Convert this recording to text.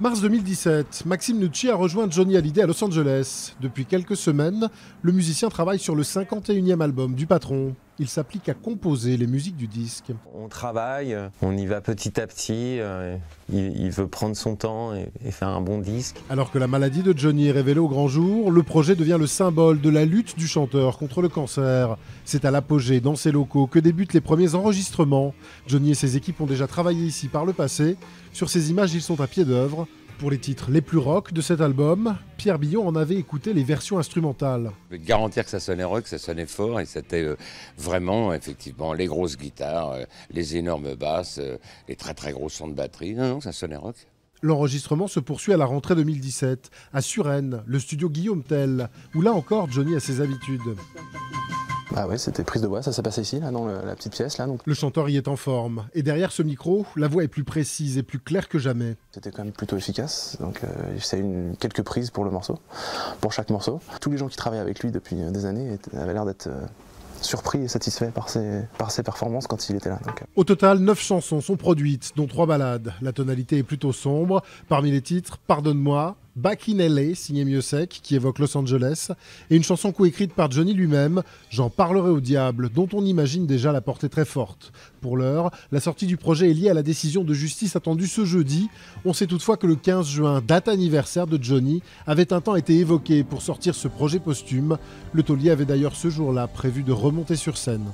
Mars 2017, Maxime Nucci a rejoint Johnny Hallyday à Los Angeles. Depuis quelques semaines, le musicien travaille sur le 51e album du patron. Il s'applique à composer les musiques du disque. On travaille, on y va petit à petit, il veut prendre son temps et faire un bon disque. Alors que la maladie de Johnny est révélée au grand jour, le projet devient le symbole de la lutte du chanteur contre le cancer. C'est à l'apogée dans ses locaux que débutent les premiers enregistrements. Johnny et ses équipes ont déjà travaillé ici par le passé. Sur ces images, ils sont à pied d'œuvre. Pour les titres les plus rock de cet album, Pierre Billon en avait écouté les versions instrumentales. Je peux te garantir que ça sonnait rock, ça sonnait fort et c'était vraiment effectivement les grosses guitares, les énormes basses, les très très gros sons de batterie. Non, ça sonnait rock. L'enregistrement se poursuit à la rentrée 2017, à Suresnes, le studio Guillaume Tell, où là encore Johnny a ses habitudes. Ah ouais, c'était prise de voix, ça s'est passé ici, là, dans la petite pièce. Là, donc. Le chanteur y est en forme, et derrière ce micro, la voix est plus précise et plus claire que jamais. C'était quand même plutôt efficace, donc c'est quelques prises pour le morceau, pour chaque morceau. Tous les gens qui travaillent avec lui depuis des années avaient l'air d'être surpris et satisfaits par ses performances quand il était là. Donc. Au total, 9 chansons sont produites, dont 3 ballades. La tonalité est plutôt sombre. Parmi les titres, Pardonne-moi, Back in LA, signé Miossec, qui évoque Los Angeles, et une chanson coécrite par Johnny lui-même, J'en parlerai au diable, dont on imagine déjà la portée très forte. Pour l'heure, la sortie du projet est liée à la décision de justice attendue ce jeudi. On sait toutefois que le 15 juin, date anniversaire de Johnny, avait un temps été évoqué pour sortir ce projet posthume. Le taulier avait d'ailleurs ce jour-là prévu de remonter sur scène.